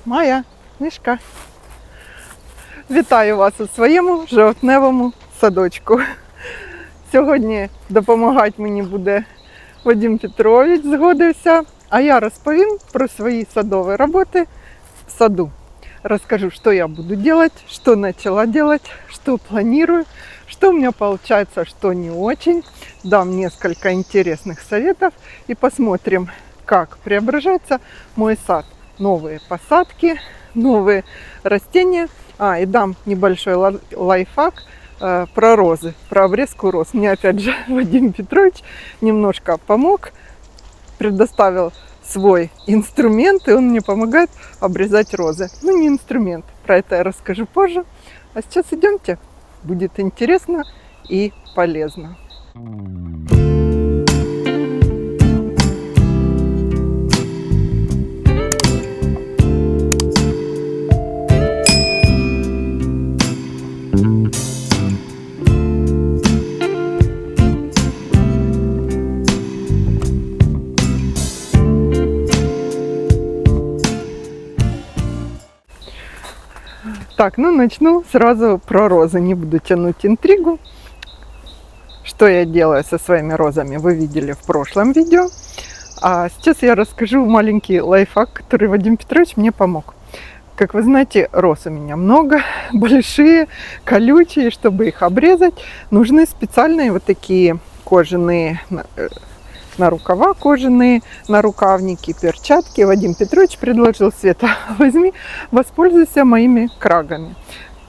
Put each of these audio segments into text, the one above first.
Майя, Мишка. Вітаю вас у своєму жовтневому садочку. Сьогодні допомагати мені буде Вадим Петрович, згодився. А я розповім про свої садові роботи в саду. Расскажу, что я буду делать, что начала делать, что планирую, что у меня получается, что не очень. Дам несколько интересных советов и посмотрим, как преображается мой сад. Новые посадки, новые растения. И дам небольшой лайфхак про розы, про обрезку роз. Мне опять же Вадим Петрович немножко помог, предоставил свой инструмент, и он мне помогает обрезать розы. Ну, не инструмент, про это я расскажу позже. А сейчас идемте, будет интересно и полезно. Так, ну начну сразу про розы, не буду тянуть интригу. Что я делаю со своими розами, вы видели в прошлом видео. А сейчас я расскажу маленький лайфхак, который Вадим Петрович мне помог. Как вы знаете, роз у меня много, большие, колючие. Чтобы их обрезать, нужны специальные вот такие кожаные на рукава, кожаные нарукавники, перчатки. Вадим Петрович предложил: Света, возьми, воспользуйся моими крагами.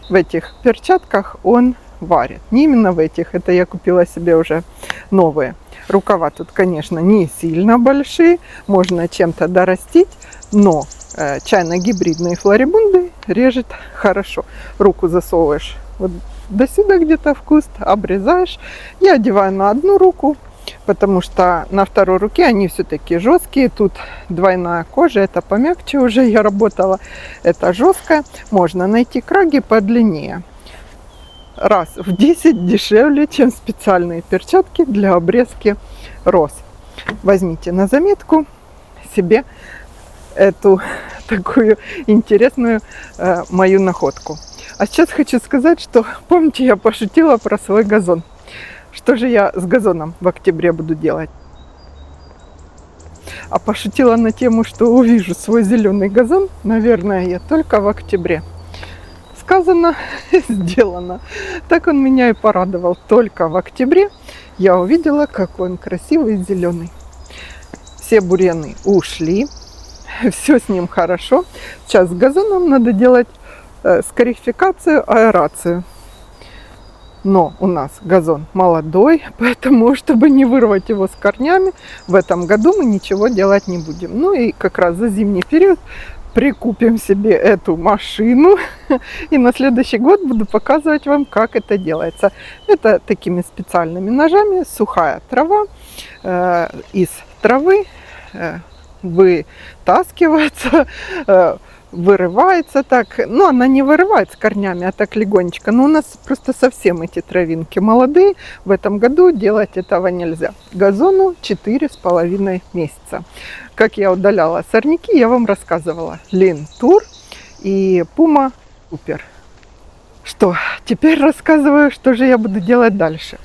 В этих перчатках он варит. Не именно в этих, это я купила себе уже новые. Рукава тут, конечно, не сильно большие, можно чем-то дорастить, но чайно-гибридные флорибунды режет хорошо. Руку засовываешь вот до сюда где-то в куст, обрезаешь. Я одеваю на одну руку, потому что на второй руке они все-таки жесткие. Тут двойная кожа, это помягче уже я работала, это жесткая. Можно найти краги подлиннее. Раз в 10 дешевле, чем специальные перчатки для обрезки роз. Возьмите на заметку себе эту такую интересную мою находку. А сейчас хочу сказать, что, помните, я пошутила про свой газон. Что же я с газоном в октябре буду делать? А пошутила на тему, что увижу свой зеленый газон, наверное, я только в октябре. Сказано, сделано. Так он меня и порадовал. Только в октябре я увидела, какой он красивый зеленый. Все бурены ушли, все с ним хорошо. Сейчас с газоном надо делать скарификацию, аэрацию. Но у нас газон молодой, поэтому, чтобы не вырвать его с корнями, в этом году мы ничего делать не будем. Ну и как раз за зимний период прикупим себе эту машину. И на следующий год буду показывать вам, как это делается. Это такими специальными ножами, сухая трава. Из травы вытаскивается, вырывается так. Ну, она не вырывается корнями, а так легонечко. Но у нас просто совсем эти травинки молодые. В этом году делать этого нельзя. Газону 4,5 месяца. Как я удаляла сорняки, я вам рассказывала. Лентур и Пума Супер. Что, теперь рассказываю, что же я буду делать дальше.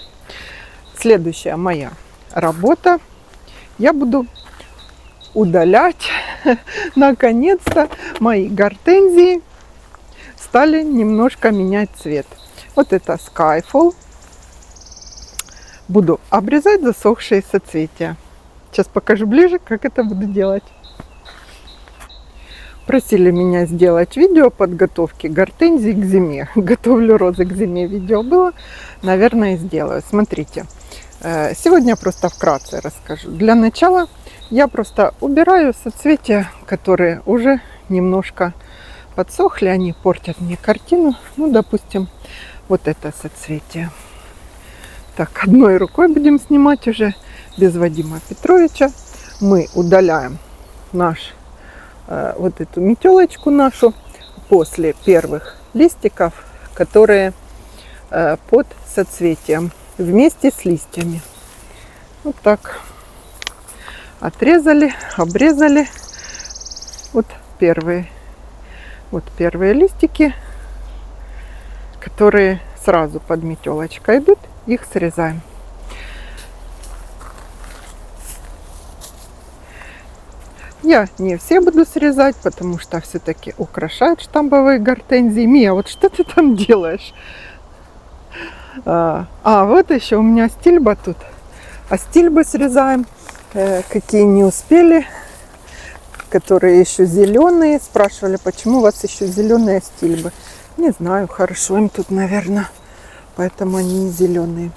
Следующая моя работа. Я буду удалять. Наконец-то мои гортензии стали немножко менять цвет. Вот это Skyfall. Буду обрезать засохшие соцветия. Сейчас покажу ближе, как это буду делать. Просили меня сделать видео подготовки гортензий к зиме. Готовлю розы к зиме. Видео было. Наверное, сделаю. Смотрите. Сегодня просто вкратце расскажу. Для начала я просто убираю соцветия, которые уже немножко подсохли. Они портят мне картину. Ну, допустим, вот это соцветие. Так, одной рукой будем снимать уже, без Вадима Петровича. Мы удаляем вот эту метелочку нашу после первых листиков, которые под соцветием вместе с листьями. Вот так. Отрезали, обрезали. Вот первые Вот первые листики, которые сразу под метелочкой идут, их срезаем. Я не все буду срезать, потому что все-таки украшают штамбовые гортензии. Мия, вот что ты там делаешь? Вот еще у меня стильба тут. А стильбы срезаем, какие не успели, которые еще зеленые. Спрашивали, почему у вас еще зеленые стильбы. Не знаю, хорошо им тут, наверное, поэтому они не зеленые.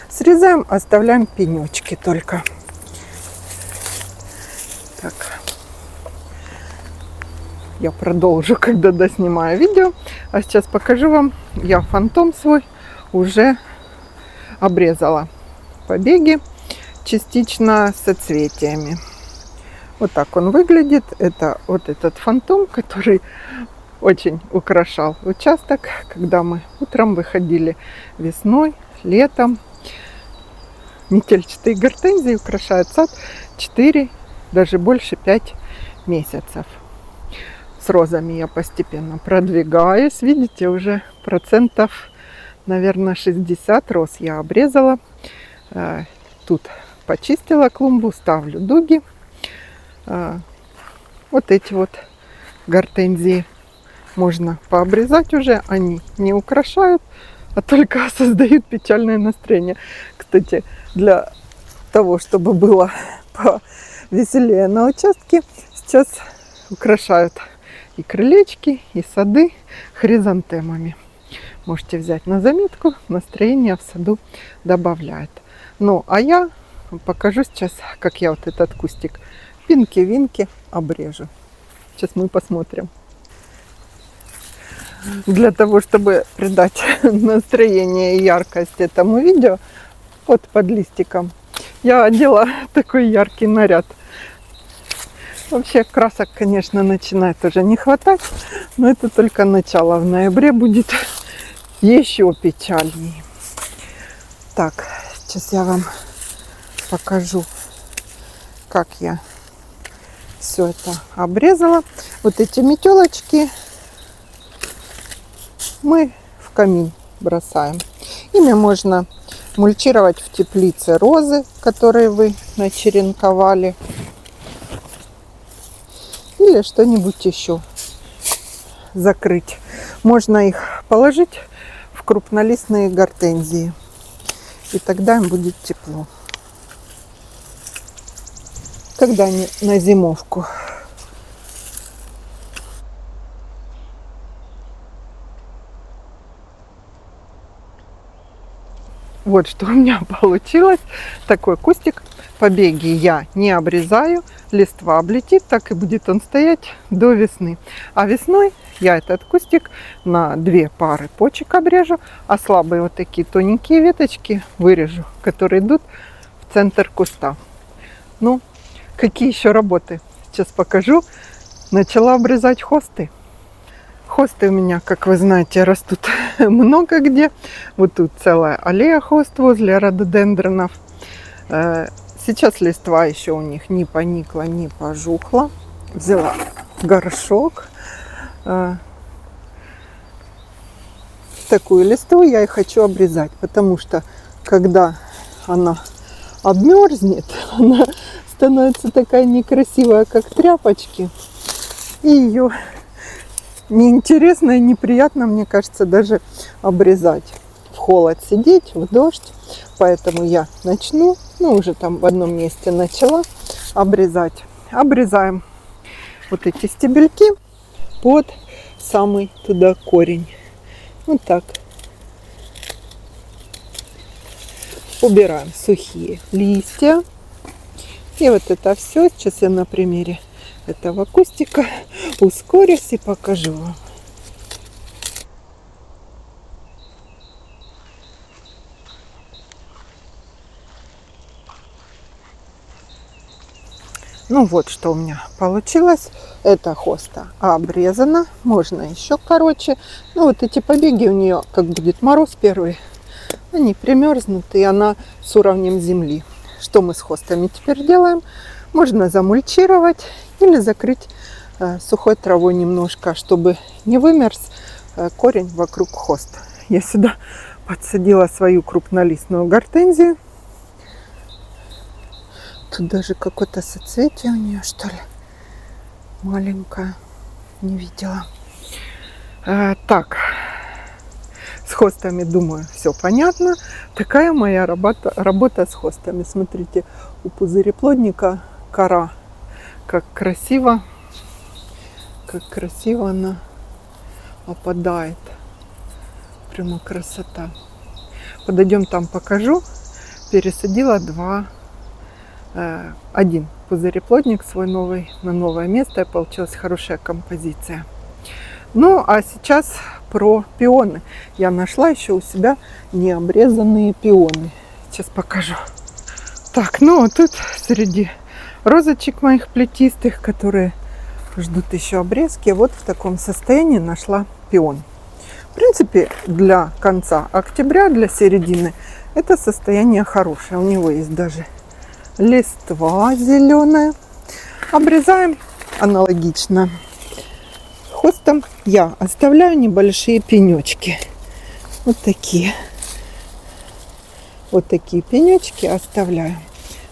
Срезаем, оставляем пенечки только. Так. Я продолжу, когда доснимаю видео. А сейчас покажу вам. Я фантом свой уже обрезала побеги частично соцветиями. Вот так он выглядит. Это вот этот фантом, который очень украшал участок, когда мы утром выходили весной, летом. Метельчатые гортензии украшают сад 4, даже больше 5 месяцев. С розами я постепенно продвигаюсь. Видите, уже процентов, наверное, 60 роз я обрезала. Тут почистила клумбу, ставлю дуги. Вот эти вот гортензии можно пообрезать уже. Они не украшают, а только создают печальное настроение. Кстати, для того, чтобы было повеселее на участке, сейчас украшают и крылечки, и сады хризантемами. Можете взять на заметку, настроение в саду добавляет. Ну, а я покажу сейчас, как я вот этот кустик пинки-винки обрежу. Сейчас мы посмотрим. Для того, чтобы придать настроение и яркость этому видео, вот под листиком, я одела такой яркий наряд. Вообще красок, конечно, начинает уже не хватать, но это только начало. В ноябре будет еще печальнее. Так, сейчас я вам покажу, как я все это обрезала. Вот эти метелочки мы в камин бросаем. Ими можно мульчировать в теплице розы, которые вы начеренковали. Или что-нибудь еще закрыть. Можно их положить в крупнолистные гортензии. И тогда им будет тепло. Когда они на зимовку. Вот что у меня получилось. Такой кустик. Побеги я не обрезаю. Листва облетит, так и будет он стоять до весны. А весной я этот кустик на 2 пары почек обрежу, а слабые вот такие тоненькие веточки вырежу, которые идут в центр куста. Ну, какие еще работы? Сейчас покажу. Начала обрезать хосты. Хосты у меня, как вы знаете, растут много где. Вот тут целая аллея хост возле рододендронов. Сейчас листва еще у них не поникла, не пожухла. Взяла горшок. Такую листву я и хочу обрезать, потому что когда она обмерзнет, она становится такая некрасивая, как тряпочки. И ее неинтересно и неприятно, мне кажется, даже обрезать. В холод сидеть, в дождь. Поэтому я начну, уже там в одном месте начала обрезать. Обрезаем вот эти стебельки под самый туда корень. Вот так. Убираем сухие листья. И вот это все. Сейчас я на примере этого кустика ускорюсь и покажу вам. Ну вот что у меня получилось. Эта хоста обрезана. Можно еще короче. Ну вот эти побеги у нее, как будет мороз первый, они примерзнут, и она с уровнем земли. Что мы с хостами теперь делаем? Можно замульчировать или закрыть сухой травой немножко, чтобы не вымерз корень вокруг хоста. Я сюда подсадила свою крупнолистную гортензию. Тут даже какое-то соцветие у нее, что ли, маленькое. Не видела. Так, с хостами, думаю, все понятно. Такая моя работа с хостами. Смотрите, у пузыреплодника кора. Как красиво она опадает. Прямо красота. Подойдем, там покажу. Пересадила один пузыреплодник свой новый на новое место, и получилась хорошая композиция. Ну, а сейчас про пионы. Я нашла еще у себя необрезанные пионы. Сейчас покажу. Так, ну, а тут среди розочек моих плетистых, которые ждут еще обрезки, вот в таком состоянии нашла пион. В принципе, для конца октября, для середины, это состояние хорошее. У него есть даже листва зеленая. Обрезаем аналогично хостом. Я оставляю небольшие пенечки. Вот такие пенечки оставляю.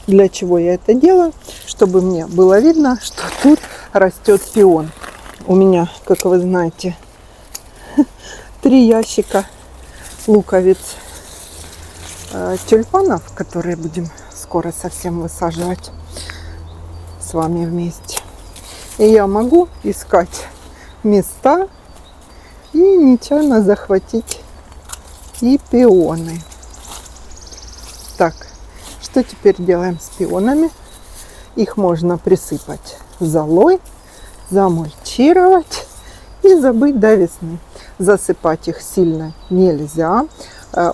Для чего я это делаю? Чтобы мне было видно, что тут растет пион. У меня, как вы знаете, 3 ящика луковиц тюльпанов, которые будем скоро совсем высаживать с вами вместе. И я могу искать места и нечаянно захватить и пионы. Так, что теперь делаем с пионами? Их можно присыпать золой, замульчировать и забыть до весны. Засыпать их сильно нельзя.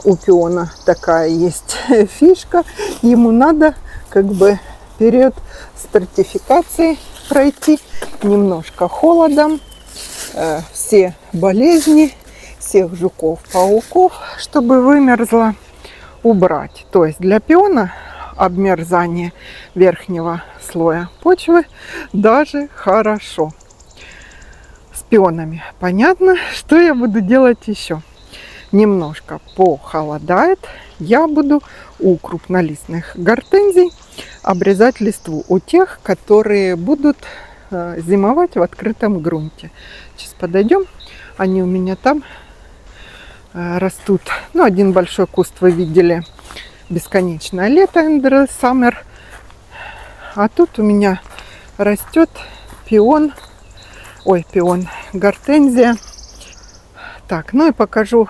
У пиона такая есть фишка. Ему надо как бы период стратификации пройти немножко холодом. Все болезни, всех жуков, пауков, чтобы вымерзло, убрать. То есть для пиона обмерзание верхнего слоя почвы даже хорошо. С пионами понятно. Что я буду делать еще? Немножко похолодает. Я буду у крупнолистных гортензий обрезать листву. У тех, которые будут зимовать в открытом грунте. Сейчас подойдем. Они у меня там растут. Ну, один большой куст вы видели. Бесконечное лето, Endless Summer. А тут у меня растет пион. Ой, пион, гортензия. Так, ну и покажу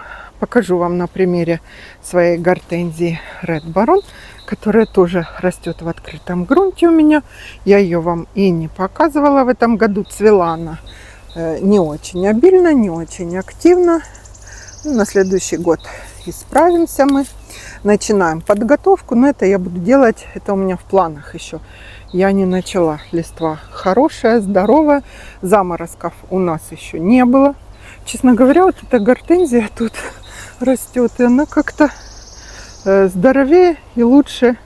вам на примере своей гортензии Red Baron, которая тоже растет в открытом грунте у меня. Я ее вам и не показывала в этом году. Цвела она не очень обильно, не очень активно. Ну, на следующий год исправимся мы. Начинаем подготовку, но это я буду делать, это у меня в планах еще. Я не начала. Листва хорошая, здоровая. Заморозков у нас еще не было. Честно говоря, вот эта гортензия тут растет, и она как-то здоровее и лучше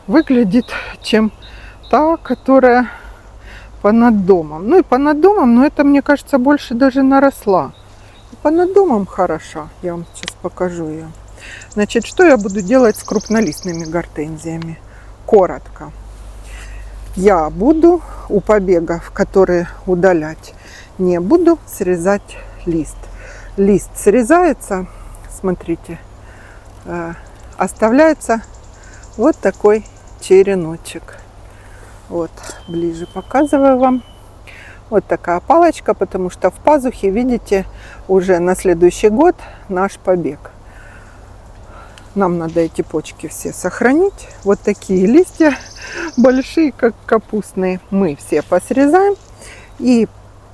выглядит, чем та, которая понад домом. Ну и понад домом, но это, мне кажется, больше даже наросла. И понад домом хороша. Я вам сейчас покажу ее. Значит, что я буду делать с крупнолистными гортензиями? Коротко. Я буду у побегов, которые удалять, не буду срезать лист. Лист срезается, смотрите, оставляется вот такой череночек. Вот, ближе показываю вам. Вот такая палочка, потому что в пазухе, видите, уже на следующий год наш побег. Нам надо эти почки все сохранить. Вот такие листья, большие, как капустные, мы все посрезаем. И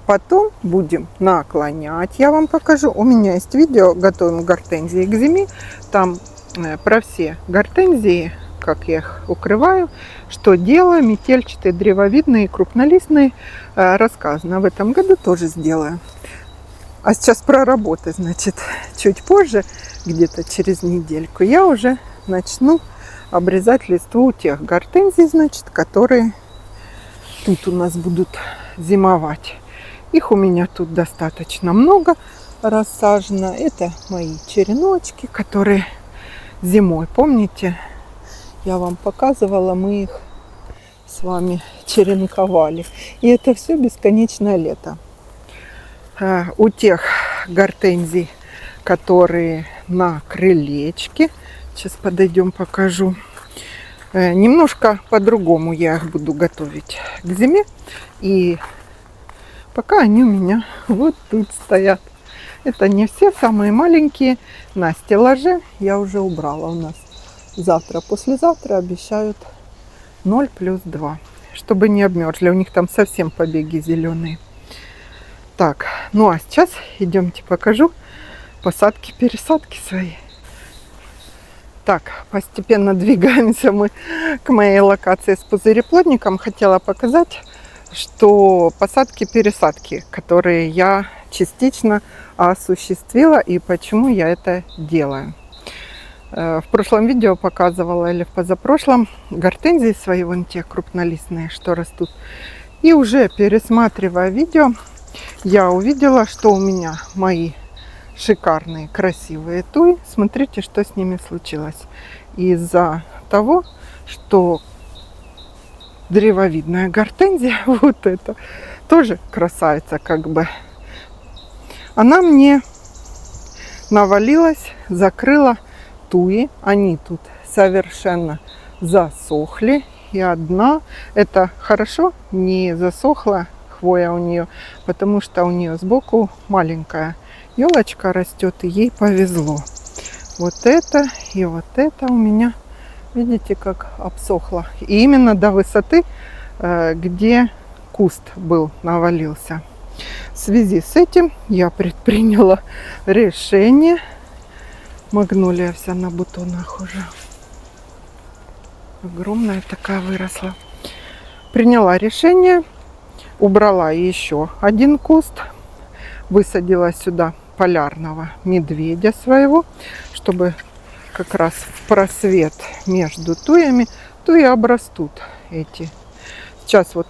потом будем наклонять. Я вам покажу. У меня есть видео «Готовим гортензии к зиме». Там про все гортензии, как я их укрываю, что делаю, метельчатые, древовидные, крупнолистные, рассказано. В этом году тоже сделаю. А сейчас про работы, значит, чуть позже, где-то через недельку, я уже начну обрезать листву у тех гортензий, значит, которые тут у нас будут зимовать. Их у меня тут достаточно много рассажено. Это мои череночки, которые зимой, помните, я вам показывала, мы их с вами черенковали. И это все бесконечное лето. У тех гортензий, которые на крылечке, сейчас подойдем, покажу, немножко по-другому я их буду готовить к зиме. И пока они у меня вот тут стоят. Это не все, самые маленькие. На стеллаже я уже убрала. У нас завтра, послезавтра обещают 0+2. Чтобы не обмерзли. У них там совсем побеги зеленые. Так, ну а сейчас идемте покажу посадки-пересадки свои. Так, постепенно двигаемся мы к моей локации с пузыреплодником. Хотела показать, что посадки-пересадки, которые я частично осуществила и почему я это делаю. В прошлом видео показывала, или в позапрошлом, гортензии свои, вон те крупнолистные, что растут. И уже пересматривая видео, я увидела, что у меня мои шикарные, красивые туи. Смотрите, что с ними случилось. Из-за того, что древовидная гортензия, вот это, тоже красавица как бы, она мне навалилась, закрыла туи. Они тут совершенно засохли. И одна, это хорошо, не засохла хвоя у нее, потому что у нее сбоку маленькая елочка растет, и ей повезло. Вот это и вот это у меня, видите, как обсохло. И именно до высоты, где куст был, навалился. В связи с этим я предприняла решение. Магнолия вся на бутонах уже. Огромная такая выросла. Приняла решение. Убрала еще один куст. Высадила сюда полярного медведя своего, чтобы как раз в просвет между туями туи обрастут эти. Сейчас вот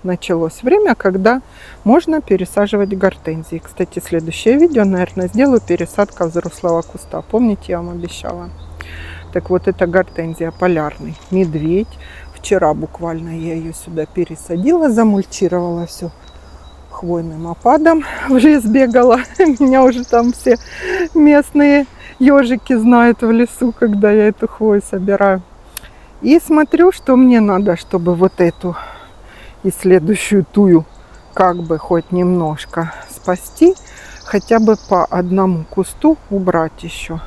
началось время, когда можно пересаживать гортензии. Кстати, следующее видео, наверное, сделаю пересадка взрослого куста. Помните, я вам обещала? Так вот, это гортензия полярный медведь. Вчера буквально я ее сюда пересадила, замульчировала все хвойным опадом. В лес бегала. Меня уже там все местные ежики знают в лесу, когда я эту хвою собираю. И смотрю, что мне надо, чтобы вот эту и следующую тую как бы хоть немножко спасти, хотя бы по одному кусту убрать еще.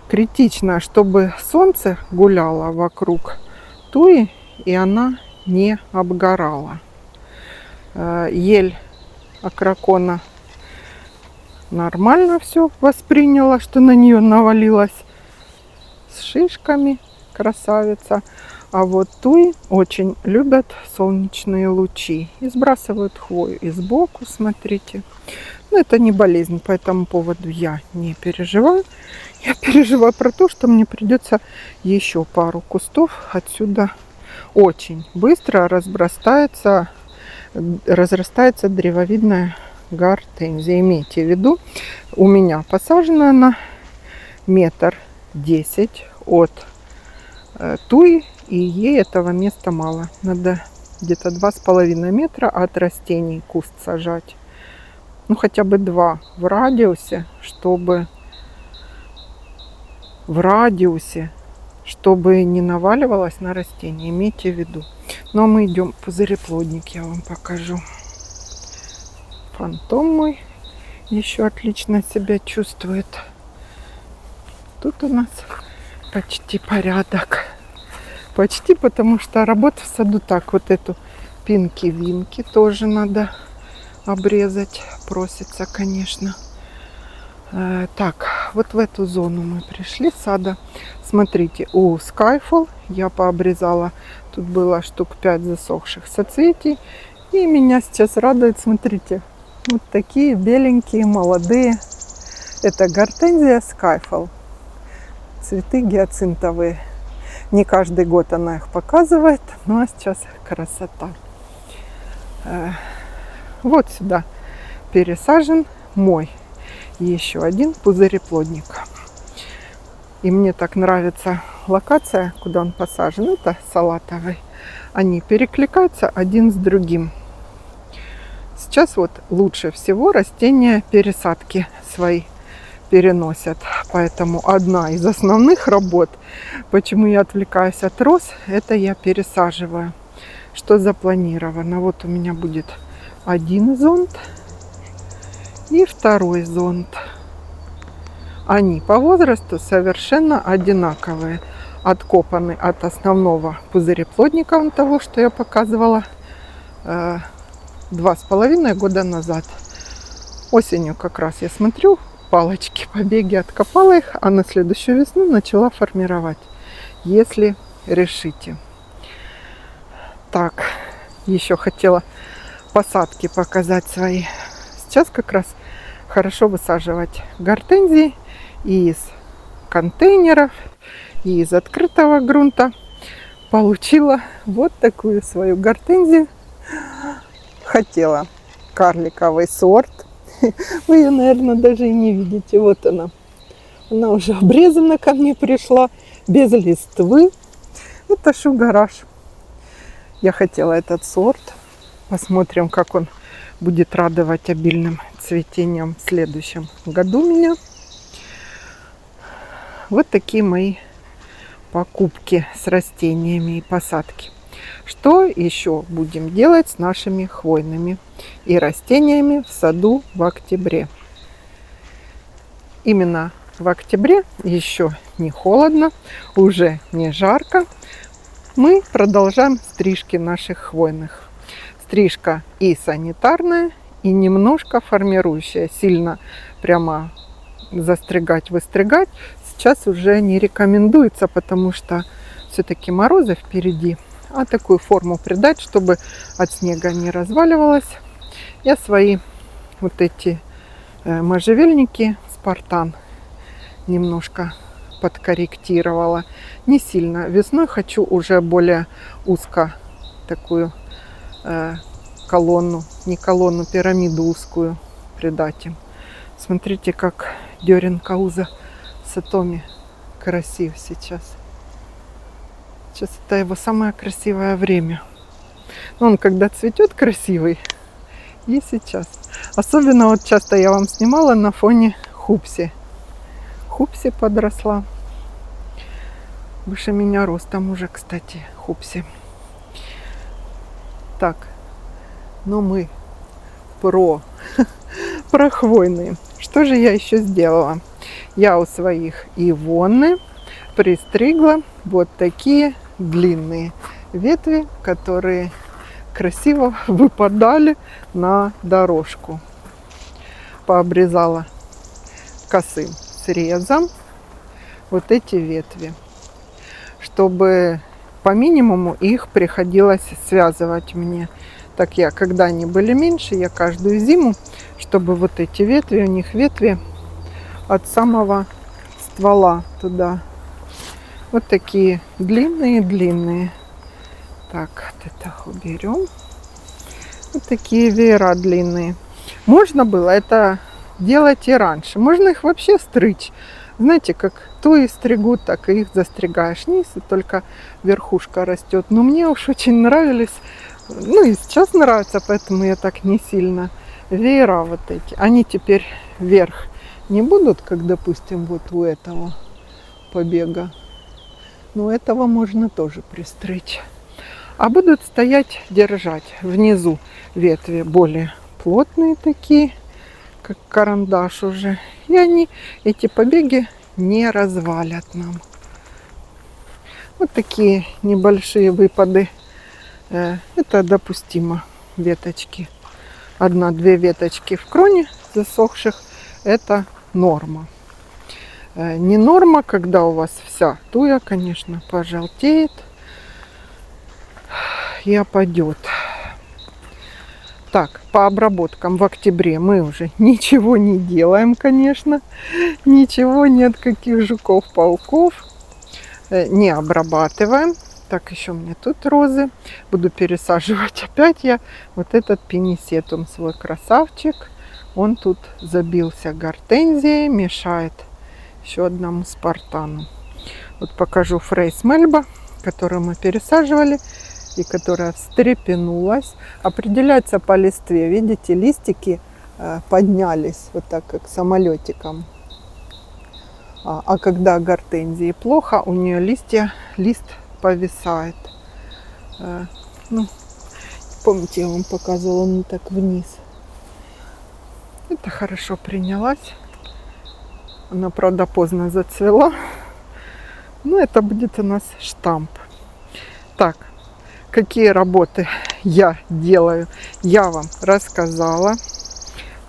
Критично, чтобы солнце гуляло вокруг туи и она не обгорала. Ель акракона нормально все восприняла, что на нее навалилась с шишками, красавица. А вот туи очень любят солнечные лучи и сбрасывают хвою. И сбоку, смотрите. Но это не болезнь, по этому поводу я не переживаю. Я переживаю про то, что мне придется еще пару кустов отсюда. Очень быстро разрастается древовидная гортензия. Имейте в виду, у меня посажена она 1,10 м от туи, и ей этого места мало. Надо где-то 2,5 метра от растений куст сажать. Ну, хотя бы 2 в радиусе, чтобы не наваливалось на растение. Имейте в виду. Ну, а мы идем пузыреплодник, я вам покажу. Фантом мой еще отлично себя чувствует. Тут у нас почти порядок. Почти, потому что работа в саду так. Вот эту пинки-винки тоже надо обрезать. Просится, конечно. Так, вот в эту зону мы пришли сада. Смотрите, у Skyfall я пообрезала. Тут было штук 5 засохших соцветий. И меня сейчас радует, смотрите, вот такие беленькие, молодые. Это гортензия Skyfall. Цветы гиацинтовые. Не каждый год она их показывает, ну а сейчас красота. Вот сюда пересажен мой еще один пузыреплодник. И мне так нравится локация, куда он посажен. Это салатовый. Они перекликаются один с другим. Сейчас вот лучше всего растения пересадки свои переносят. Поэтому одна из основных работ, почему я отвлекаюсь от роз, это я пересаживаю. Что запланировано? Вот у меня будет один зонд и второй зонд. Они по возрасту совершенно одинаковые. Откопаны от основного пузыреплодника, того, что я показывала 2,5 года назад. Осенью как раз я смотрю, палочки, побеги, откопала их, а на следующую весну начала формировать, если решите. Так, еще хотела посадки показать свои. Сейчас как раз хорошо высаживать гортензии и из контейнеров, и из открытого грунта. Получила вот такую свою гортензию. Хотела карликовый сорт. Вы ее, наверное, даже и не видите. Вот она. Она уже обрезана, ко мне пришла, без листвы. Это шугараш. Я хотела этот сорт. Посмотрим, как он будет радовать обильным цветением в следующем году меня. Вот такие мои покупки с растениями и посадки. Что еще будем делать с нашими хвойными и растениями в саду в октябре? Именно в октябре, еще не холодно, уже не жарко, мы продолжаем стрижки наших хвойных. Стрижка и санитарная, и немножко формирующая. Сильно прямо застригать-выстригать сейчас уже не рекомендуется, потому что все-таки морозы впереди. А такую форму придать, чтобы от снега не разваливалась. Я свои вот эти можжевельники Спартан немножко подкорректировала. Не сильно. Весной хочу уже более узко такую колонну, не колонну, пирамиду узкую придать им. Смотрите, как Дёрин Кауза Сатоми красив сейчас. Сейчас это его самое красивое время. Он когда цветет красивый, и сейчас. Особенно вот часто я вам снимала на фоне Хупси. Хупси подросла. Выше меня ростом уже, кстати, Хупси. Так, но мы про хвойные. Что же я еще сделала? Я у своих ивонны пристригла вот такие длинные ветви, которые красиво выпадали на дорожку. Пообрезала косым срезом вот эти ветви, чтобы по минимуму их приходилось связывать мне. Так я, когда они были меньше, я каждую зиму, чтобы вот эти ветви, у них ветви от самого ствола туда. Вот такие длинные-длинные. Так, вот это уберем. Вот такие веера длинные. Можно было это делать и раньше. Можно их вообще стричь. Знаете, как то и стригут, так и их застригаешь вниз, и только верхушка растет. Но мне уж очень нравились, ну и сейчас нравятся, поэтому я так не сильно. Веера вот эти, они теперь вверх не будут, как, допустим, вот у этого побега. Но этого можно тоже пристричь. А будут стоять, держать внизу ветви более плотные такие, как карандаш уже. И они, эти побеги, не развалят нам. Вот такие небольшие выпады. Это допустимо. Веточки. 1-2 веточки в кроне засохших. Это норма. Не норма, когда у вас вся туя, конечно, пожелтеет и опадет. Так, по обработкам в октябре мы уже ничего не делаем, конечно. Ничего, нет каких жуков, пауков. Не обрабатываем. Так, еще у меня тут розы. Буду пересаживать опять я вот этот пенисетум, свой красавчик. Он тут забился гортензией, мешает еще одному спартану. Вот покажу Фрейс Мельба, которую мы пересаживали и которая встрепенулась. Определяется по листве. Видите, листики поднялись вот так, как самолетиком. А когда гортензии плохо, у нее лист повисает. Ну, помните, я вам показывала, он так вниз. Это хорошо принялась. Она, правда, поздно зацвела. Но это будет у нас штамп. Так, какие работы я делаю, я вам рассказала.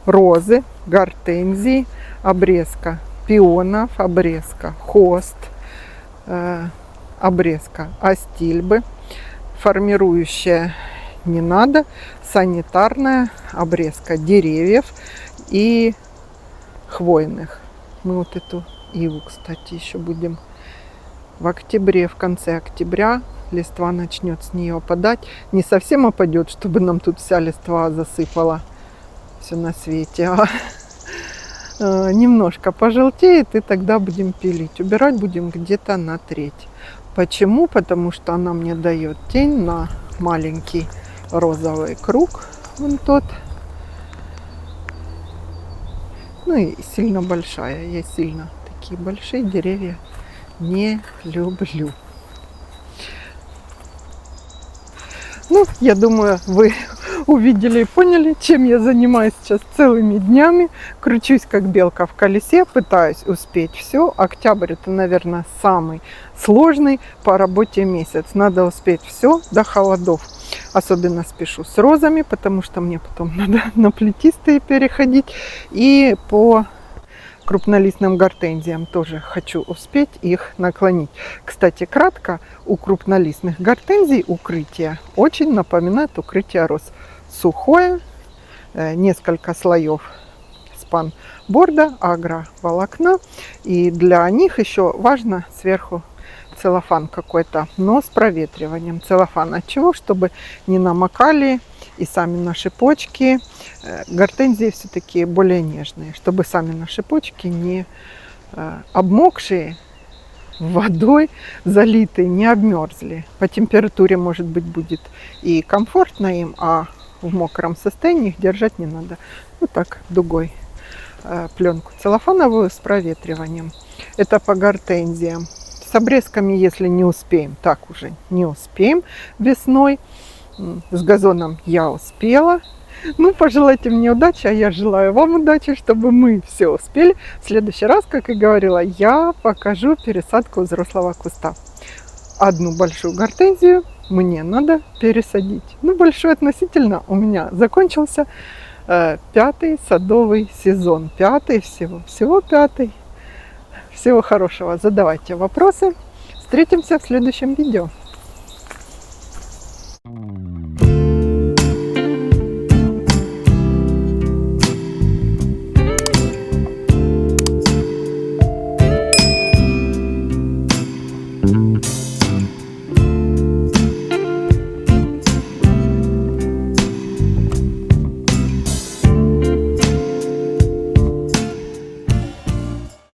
Розы, гортензии, обрезка пионов, обрезка хост, обрезка астильбы, формирующая не надо, санитарная обрезка деревьев и хвойных. Мы вот эту иву, кстати, еще будем в октябре, в конце октября листва начнет с нее опадать. Не совсем опадет, чтобы нам тут вся листва засыпала все на свете, а немножко пожелтеет, и тогда будем пилить. Убирать будем где-то на треть. Почему? Потому что она мне дает тень на маленький розовый круг. Вон тот. Ну и сильно большая. Я сильно такие большие деревья не люблю. Ну, я думаю, вы увидели и поняли, чем я занимаюсь сейчас целыми днями. Кручусь, как белка в колесе, пытаюсь успеть все. Октябрь это, наверное, самый сложный по работе месяц. Надо успеть все до холодов. Особенно спешу с розами, потому что мне потом надо на плетистые переходить. И по крупнолистным гортензиям тоже хочу успеть их наклонить. Кстати, кратко, у крупнолистных гортензий укрытие очень напоминает укрытие роз. Сухое, несколько слоев спанборда, агроволокна. И для них еще важно сверху целлофан какой-то, но с проветриванием. Целлофан от чего? Чтобы не намокали и сами наши почки. Гортензии все-таки более нежные, чтобы сами наши почки не обмокшие водой, залитые, не обмерзли. По температуре, может быть, будет и комфортно им, а в мокром состоянии их держать не надо. Вот так дугой пленку целлофановую с проветриванием. Это по гортензиям. С обрезками, если не успеем, так уже не успеем весной. С газоном я успела. Ну, пожелайте мне удачи, а я желаю вам удачи, чтобы мы все успели. В следующий раз, как и говорила, я покажу пересадку взрослого куста. Одну большую гортензию мне надо пересадить. Ну, большой относительно, у меня закончился 5-й садовый сезон. 5-й всего 5-й. Всего хорошего. Задавайте вопросы. Встретимся в следующем видео.